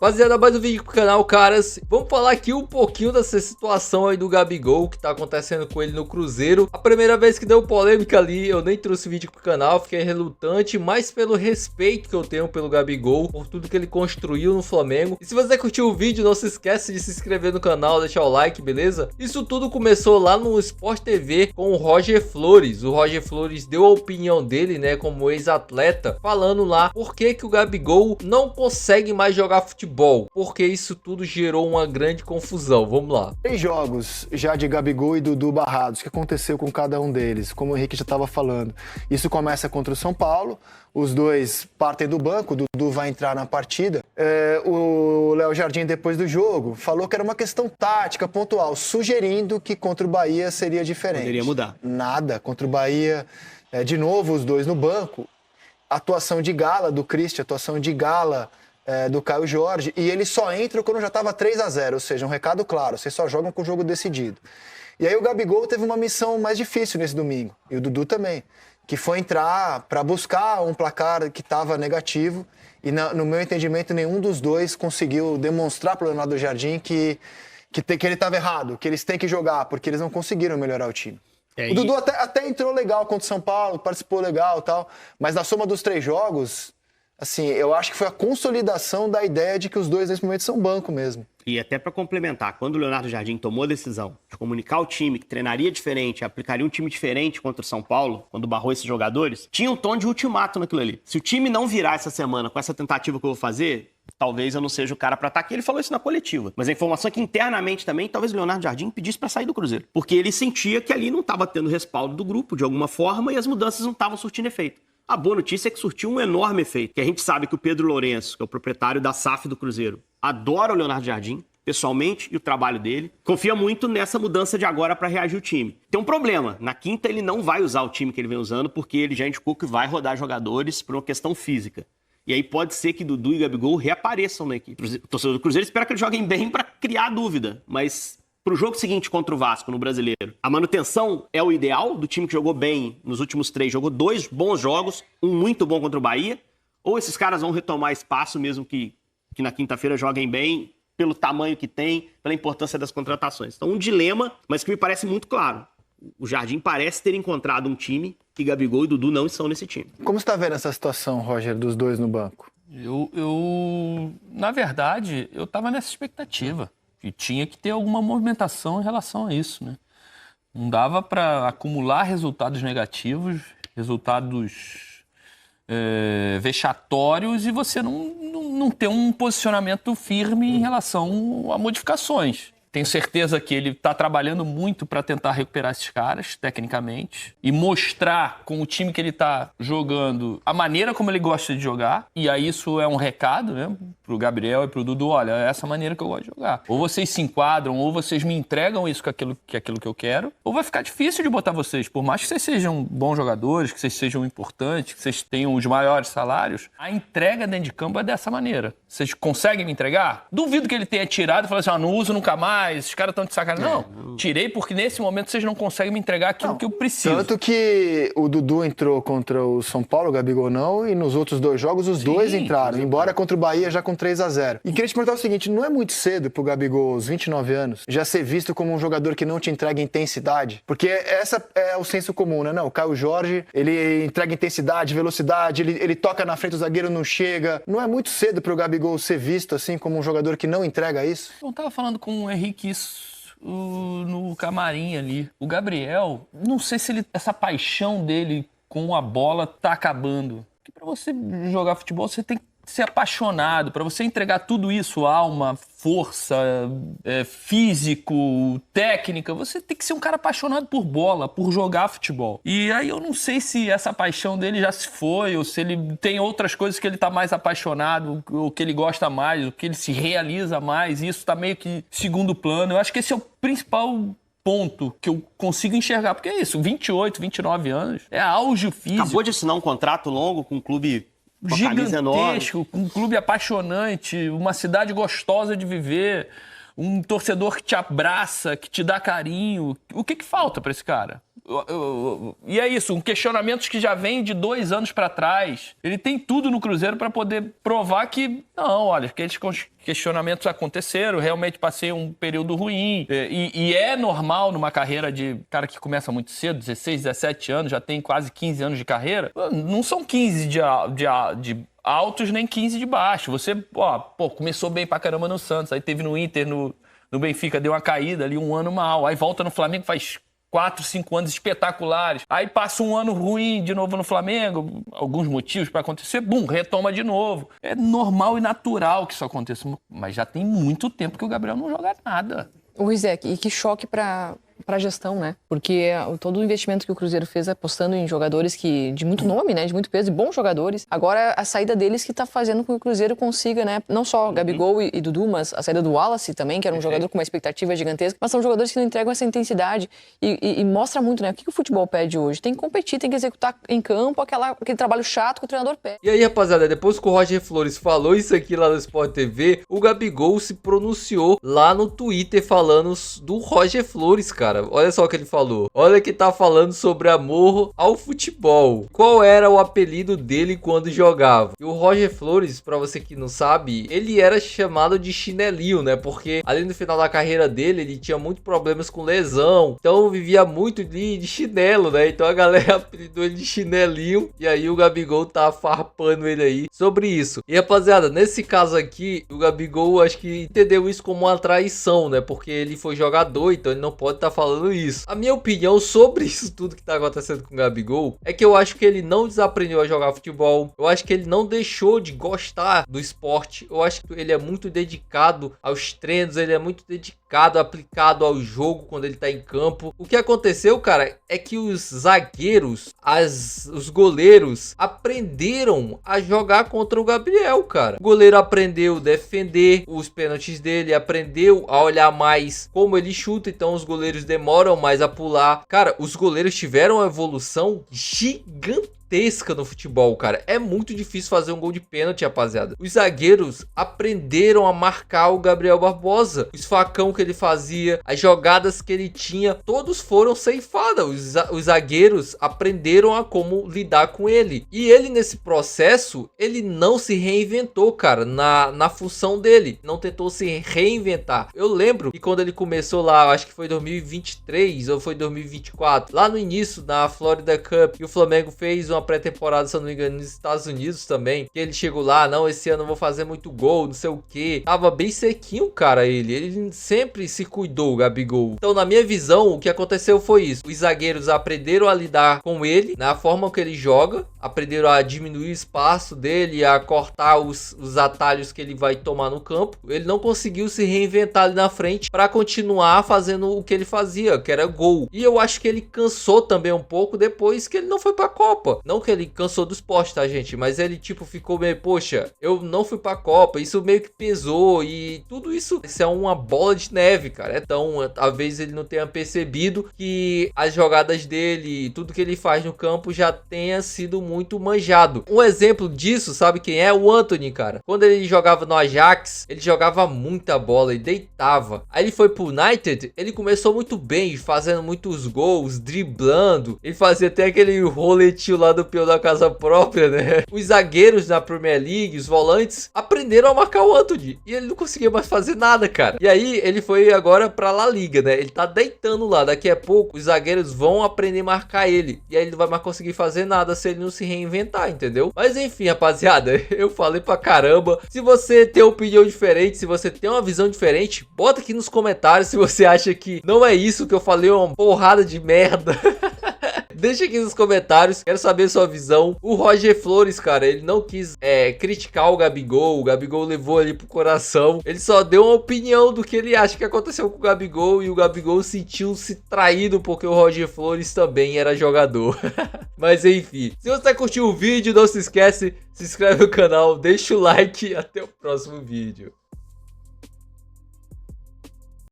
Rapaziada, mais um vídeo pro canal, caras. Vamos falar aqui um pouquinho dessa situação aí do Gabigol, que tá acontecendo com ele no Cruzeiro. A primeira vez que deu polêmica ali, eu nem trouxe vídeo pro canal, fiquei relutante, mas pelo respeito que eu tenho pelo Gabigol, por tudo que ele construiu no Flamengo. E se você curtiu o vídeo, não se esquece de se inscrever no canal, deixar o like, beleza? Isso tudo começou lá no Sport TV com o Roger Flores. O Roger Flores deu a opinião dele, né, como ex-atleta, falando lá por que o Gabigol não consegue mais jogar futebol. Porque isso tudo gerou uma grande confusão. Vamos lá. 3 jogos já de Gabigol e Dudu barrados. O que aconteceu com cada um deles? Como o Henrique já estava falando. Isso começa contra o São Paulo. Os dois partem do banco. O Dudu vai entrar na partida. O Léo Jardim, depois do jogo, falou que era uma questão tática, pontual, sugerindo que contra o Bahia seria diferente. Poderia mudar. Nada. Contra o Bahia, de novo, os dois no banco. Atuação de gala do Christian, atuação de gala do Caio Jorge, e ele só entra quando já estava 3-0, ou seja, um recado claro, vocês só jogam com o jogo decidido. E aí o Gabigol teve uma missão mais difícil nesse domingo, e o Dudu também, que foi entrar para buscar um placar que estava negativo, e no meu entendimento nenhum dos dois conseguiu demonstrar para o Leonardo Jardim que ele estava errado, que eles têm que jogar, porque eles não conseguiram melhorar o time. O Dudu até entrou legal contra o São Paulo, participou legal e tal, mas na soma dos 3 jogos... Assim, eu acho que foi a consolidação da ideia de que os dois nesse momento são banco mesmo. E até para complementar, quando o Leonardo Jardim tomou a decisão de comunicar o time, que treinaria diferente, aplicaria um time diferente contra o São Paulo, quando barrou esses jogadores, tinha um tom de ultimato naquilo ali. Se o time não virar essa semana com essa tentativa que eu vou fazer, talvez eu não seja o cara para estar aqui. Ele falou isso na coletiva. Mas a informação é que internamente também, talvez o Leonardo Jardim pedisse para sair do Cruzeiro. Porque ele sentia que ali não estava tendo respaldo do grupo de alguma forma e as mudanças não estavam surtindo efeito. A boa notícia é que surtiu um enorme efeito, que a gente sabe que o Pedro Lourenço, que é o proprietário da SAF do Cruzeiro, adora o Leonardo Jardim, pessoalmente, e o trabalho dele. Confia muito nessa mudança de agora para reagir o time. Tem um problema, na quinta ele não vai usar o time que ele vem usando, porque ele já indicou que vai rodar jogadores por uma questão física. E aí pode ser que Dudu e Gabigol reapareçam na equipe. O torcedor do Cruzeiro espera que eles joguem bem para criar dúvida, mas... Pro jogo seguinte contra o Vasco, no Brasileiro, a manutenção é o ideal do time que jogou bem nos últimos 3, jogou 2 bons jogos, um muito bom contra o Bahia, ou esses caras vão retomar espaço mesmo que na quinta-feira joguem bem, pelo tamanho que tem, pela importância das contratações. Então um dilema, mas que me parece muito claro. O Jardim parece ter encontrado um time que Gabigol e Dudu não estão nesse time. Como você está vendo essa situação, Roger, dos dois no banco? Na verdade, eu estava nessa expectativa. E tinha que ter alguma movimentação em relação a isso, né? Não dava para acumular resultados negativos, resultados vexatórios e você não ter um posicionamento firme em relação a modificações. Tenho certeza que ele está trabalhando muito para tentar recuperar esses caras, tecnicamente, e mostrar com o time que ele está jogando a maneira como ele gosta de jogar. E aí isso é um recado, né, pro Gabriel e pro Dudu: olha, é essa maneira que eu gosto de jogar. Ou vocês se enquadram, ou vocês me entregam isso com aquilo que eu quero, ou vai ficar difícil de botar vocês. Por mais que vocês sejam bons jogadores, que vocês sejam importantes, que vocês tenham os maiores salários, a entrega dentro de campo é dessa maneira. Vocês conseguem me entregar? Duvido que ele tenha tirado e falado assim: não uso nunca mais, esses caras estão de sacanagem. Não, tirei porque nesse momento vocês não conseguem me entregar aquilo que eu preciso. Tanto que o Dudu entrou contra o São Paulo, o Gabigol não, e nos outros 2 jogos os dois entraram, embora contra o Bahia já com 3-0. E queria te perguntar o seguinte: não é muito cedo pro Gabigol, aos 29 anos, já ser visto como um jogador que não te entrega intensidade? Porque essa é o senso comum, né? Não, o Caio Jorge, ele entrega intensidade, velocidade, ele toca na frente, o zagueiro não chega. Não é muito cedo pro Gabigol ser visto assim como um jogador que não entrega isso? Eu tava falando com o Henrique isso no camarim ali. O Gabriel, não sei se essa paixão dele com a bola tá acabando. Porque pra você jogar futebol, você tem que ser apaixonado. Para você entregar tudo isso, alma, força, físico, técnica, você tem que ser um cara apaixonado por bola, por jogar futebol. E aí eu não sei se essa paixão dele já se foi, ou se ele tem outras coisas que ele tá mais apaixonado, ou que ele gosta mais, ou que ele se realiza mais, e isso tá meio que segundo plano. Eu acho que esse é o principal ponto que eu consigo enxergar, porque é isso, 28, 29 anos, é auge físico. Acabou de assinar um contrato longo com um clube gigantesco, um clube apaixonante, uma cidade gostosa de viver, um torcedor que te abraça, que te dá carinho. O que falta para esse cara? E é isso, um questionamento que já vem de 2 anos para trás. Ele tem tudo no Cruzeiro para poder provar que, não, olha, que eles questionamentos aconteceram, realmente passei um período ruim. E é normal numa carreira de cara que começa muito cedo, 16, 17 anos, já tem quase 15 anos de carreira. Não são 15 de altos nem 15 de baixo. Você, começou bem pra caramba no Santos, aí teve no Inter, no Benfica, deu uma caída ali, um ano mal. Aí volta no Flamengo, faz 4, 5 anos espetaculares. Aí passa um ano ruim de novo no Flamengo, alguns motivos para acontecer, retoma de novo. É normal e natural que isso aconteça, mas já tem muito tempo que o Gabriel não joga nada. O Rizek, e que choque para a gestão, né? Porque todo o investimento que o Cruzeiro fez apostando em jogadores de muito nome, né? De muito peso, e bons jogadores. Agora, a saída deles que tá fazendo com que o Cruzeiro consiga, né? Não só Gabigol e Dudu, mas a saída do Wallace também, que era um jogador com uma expectativa gigantesca. Mas são jogadores que não entregam essa intensidade e mostra muito, né? O que o futebol pede hoje? Tem que competir, tem que executar em campo aquele trabalho chato que o treinador pede. E aí, rapaziada, depois que o Roger Flores falou isso aqui lá no Sport TV, o Gabigol se pronunciou lá no Twitter falando do Roger Flores, cara. Olha só o que ele falou. Olha que tá falando sobre amor ao futebol. Qual era o apelido dele quando jogava? E o Roger Flores, pra você que não sabe, ele era chamado de chinelinho, né? Porque ali no final da carreira dele, ele tinha muitos problemas com lesão. Então vivia muito de chinelo, né? Então a galera apelidou ele de chinelinho. E aí o Gabigol tá farpando ele aí sobre isso. E rapaziada, nesse caso aqui, o Gabigol acho que entendeu isso como uma traição, né? Porque ele foi jogador, então ele não pode estar falando isso. A minha opinião sobre isso tudo que tá acontecendo com o Gabigol é que eu acho que ele não desaprendeu a jogar futebol. Eu acho que ele não deixou de gostar do esporte. Eu acho que ele é muito dedicado aos treinos, ele é muito dedicado, aplicado ao jogo quando ele tá em campo. O que aconteceu, cara, é que os zagueiros, os goleiros aprenderam a jogar contra o Gabriel, cara. O goleiro aprendeu a defender os pênaltis dele, aprendeu a olhar mais como ele chuta, então os goleiros demoram mais a pular. Cara, os goleiros tiveram uma evolução gigantesca no futebol, cara. É muito difícil fazer um gol de pênalti, rapaziada. Os zagueiros aprenderam a marcar o Gabriel Barbosa. Os facão que ele fazia, as jogadas que ele tinha, todos foram ceifadas. Os zagueiros aprenderam a como lidar com ele. E ele, nesse processo, ele não se reinventou, cara, na função dele. Não tentou se reinventar. Eu lembro que quando ele começou lá, acho que foi 2023 ou foi 2024, lá no início, na Florida Cup, e o Flamengo fez uma pré-temporada, se eu não me engano, nos Estados Unidos também, que ele chegou lá, não, esse ano eu vou fazer muito gol, não sei o que, tava bem sequinho, cara, ele sempre se cuidou, o Gabigol. Então, na minha visão, o que aconteceu foi isso, os zagueiros aprenderam a lidar com ele, na forma que ele joga, aprenderam a diminuir o espaço dele, a cortar os atalhos que ele vai tomar no campo. Ele não conseguiu se reinventar ali na frente para continuar fazendo o que ele fazia, que era gol. E eu acho que ele cansou também um pouco depois que ele não foi pra Copa. Não que ele cansou do esporte, tá, gente? Mas ele, tipo, ficou meio, poxa, eu não fui pra Copa. Isso meio que pesou e tudo isso é uma bola de neve, cara. Então, talvez ele não tenha percebido que as jogadas dele, tudo que ele faz no campo já tenha sido muito manjado. Um exemplo disso, sabe quem é? O Antony, cara. Quando ele jogava no Ajax, ele jogava muita bola e deitava. Aí ele foi pro United, ele começou muito bem, fazendo muitos gols, driblando. Ele fazia até aquele roletinho lá do peão da casa própria, né? Os zagueiros na Premier League, os volantes, aprenderam a marcar o Antony. E ele não conseguia mais fazer nada, cara. E aí, ele foi agora pra La Liga, né? Ele tá deitando lá. Daqui a pouco, os zagueiros vão aprender a marcar ele. E aí, ele não vai mais conseguir fazer nada se ele não se reinventar, entendeu? Mas enfim, rapaziada, eu falei pra caramba. Se você tem opinião diferente, se você tem uma visão diferente, bota aqui nos comentários se você acha que não é isso que eu falei, uma porrada de merda. Deixa aqui nos comentários, quero saber sua visão. O Roger Flores, cara, ele não quis criticar o Gabigol levou ali pro coração. Ele só deu uma opinião do que ele acha que aconteceu com o Gabigol, e o Gabigol sentiu-se traído porque o Roger Flores também era jogador. Mas enfim, se você curtiu o vídeo, não se esquece, se inscreve no canal, deixa o like e até o próximo vídeo.